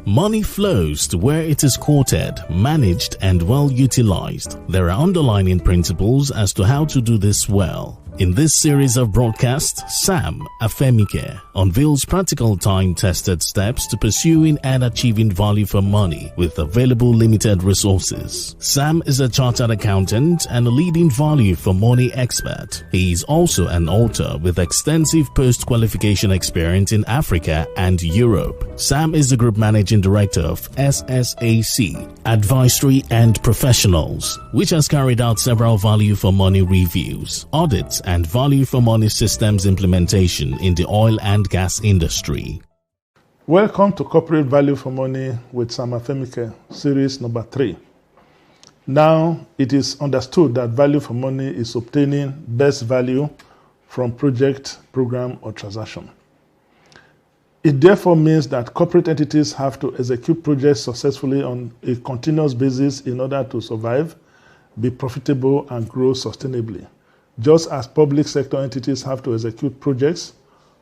Money flows to where it is quoted, managed, and well utilized. There are underlying principles as to how to do this well. In this series of broadcasts, Sam Afemikhe unveils practical time-tested steps to pursuing and achieving value for money with available limited resources. Sam is a chartered accountant and a leading value for money expert. He is also an author with extensive post-qualification experience in Africa and Europe. Sam is the Group Managing Director of SSAC, Advisory and Professionals, which has carried out several value for money reviews, audits, and value for money systems implementation in the oil and gas industry. Welcome to Corporate Value for Money with Sam Afemikhe, series number 3. Now, it is understood that value for money is obtaining best value from project, program, or transaction. It therefore means that corporate entities have to execute projects successfully on a continuous basis in order to survive, be profitable, and grow sustainably, just as public sector entities have to execute projects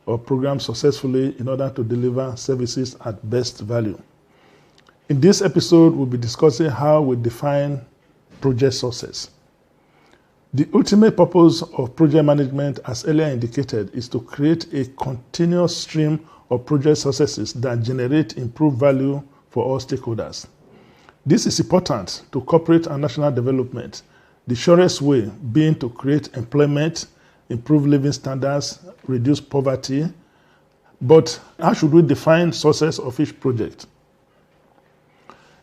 or programs successfully in order to deliver services at best value. In this episode, we'll be discussing how we define project success. The ultimate purpose of project management, as earlier indicated, is to create a continuous stream of project successes that generate improved value for all stakeholders. This is important to corporate and national development, the surest way being to create employment, improve living standards, reduce poverty. But how should we define success of each project?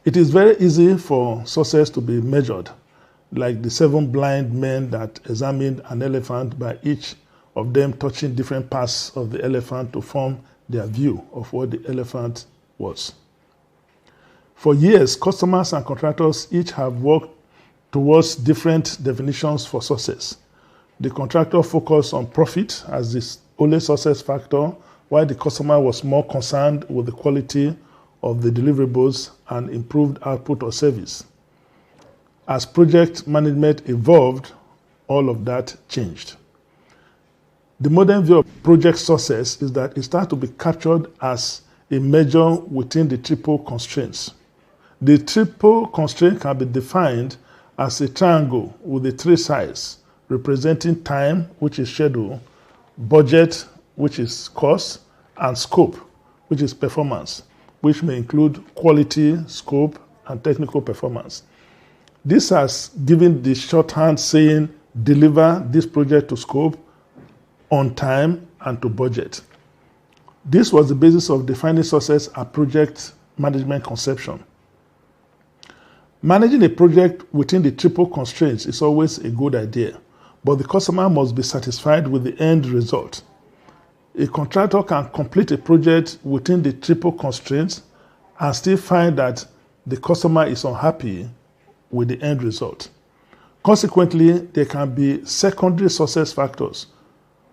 It is very easy for success to be measured, like the 7 blind men that examined an elephant by each of them touching different parts of the elephant to form their view of what the elephant was. For years, customers and contractors each have worked towards different definitions for success. The contractor focused on profit as the only success factor, while the customer was more concerned with the quality of the deliverables and improved output or service. As project management evolved, all of that changed. The modern view of project success is that it starts to be captured as a measure within the triple constraints. The triple constraint can be defined as a triangle with the 3 sides representing time, which is schedule, budget, which is cost, and scope, which is performance, which may include quality, scope, and technical performance. This has given the shorthand saying, deliver this project to scope, on time, and to budget. This was the basis of defining success at project management conception. Managing a project within the triple constraints is always a good idea, but the customer must be satisfied with the end result. A contractor can complete a project within the triple constraints and still find that the customer is unhappy with the end result. Consequently, there can be secondary success factors,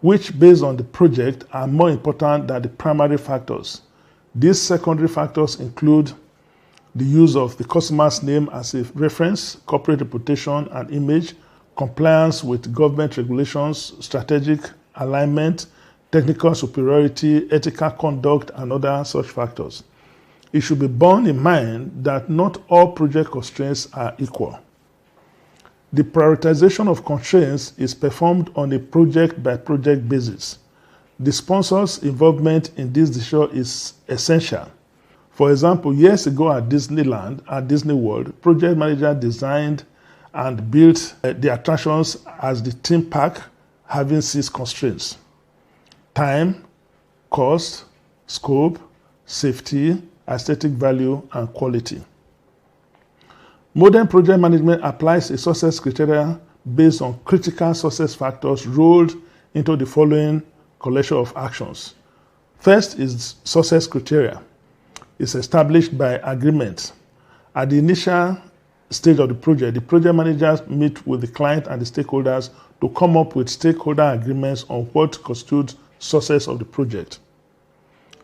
which based on the project are more important than the primary factors. These secondary factors include the use of the customer's name as a reference, corporate reputation and image, compliance with government regulations, strategic alignment, technical superiority, ethical conduct, and other such factors. It should be borne in mind that not all project constraints are equal. The prioritization of constraints is performed on a project-by-project basis. The sponsor's involvement in this decision is essential. For example, years ago at Disneyland, at Disney World, project manager designed and built the attractions as the theme park having 6 constraints: time, cost, scope, safety, aesthetic value, and quality. Modern project management applies a success criteria based on critical success factors rolled into the following collection of actions. First is success criteria. It's established by agreement. At the initial stage of the project managers meet with the client and the stakeholders to come up with stakeholder agreements on what constitutes success of the project.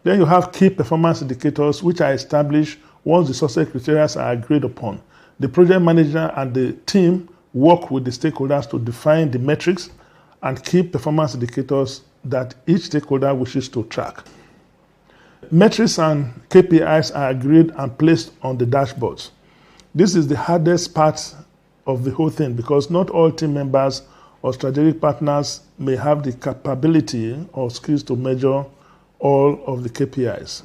Then you have key performance indicators which are established once the success criteria are agreed upon. The project manager and the team work with the stakeholders to define the metrics and key performance indicators that each stakeholder wishes to track. Metrics and KPIs are agreed and placed on the dashboards. This is the hardest part of the whole thing because not all team members or strategic partners may have the capability or skills to measure all of the KPIs.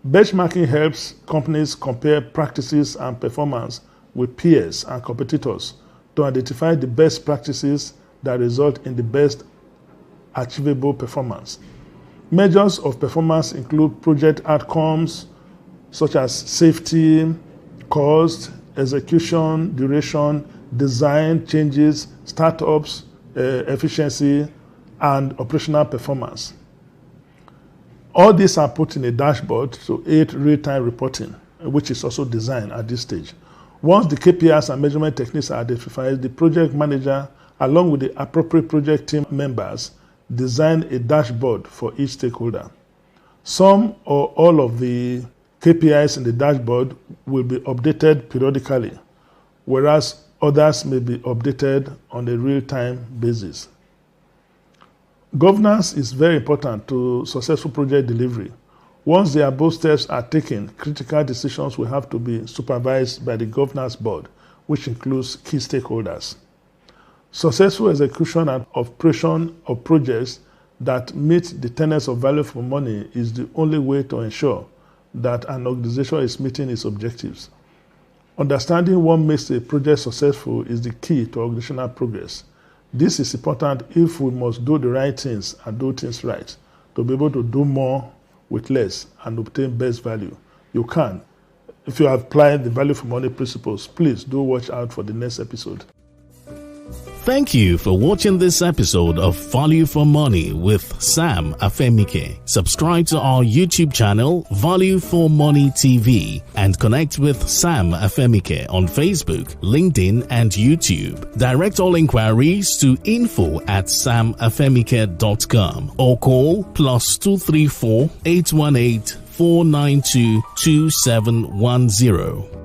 Benchmarking helps companies compare practices and performance with peers and competitors to identify the best practices that result in the best achievable performance. Measures of performance include project outcomes such as safety, cost, execution, duration, design changes, startups, efficiency, and operational performance. All these are put in a dashboard to aid real-time reporting, which is also designed at this stage. Once the KPIs and measurement techniques are identified, the project manager, along with the appropriate project team members, design a dashboard for each stakeholder. Some or all of the KPIs in the dashboard will be updated periodically, whereas others may be updated on a real-time basis. Governance is very important to successful project delivery. Once the above steps are taken, critical decisions will have to be supervised by the governance board, which includes key stakeholders. Successful execution and operation of projects that meet the tenets of value for money is the only way to ensure that an organization is meeting its objectives. Understanding what makes a project successful is the key to organizational progress. This is important if we must do the right things and do things right to be able to do more with less and obtain best value. You can. If you have applied the value for money principles, please do watch out for the next episode. Thank you for watching this episode of Value for Money with Sam Afemikhe. Subscribe to our YouTube channel, Value for Money TV, and connect with Sam Afemikhe on Facebook, LinkedIn, and YouTube. Direct all inquiries to info@samafemikhe.com or call +234 818 492 2710.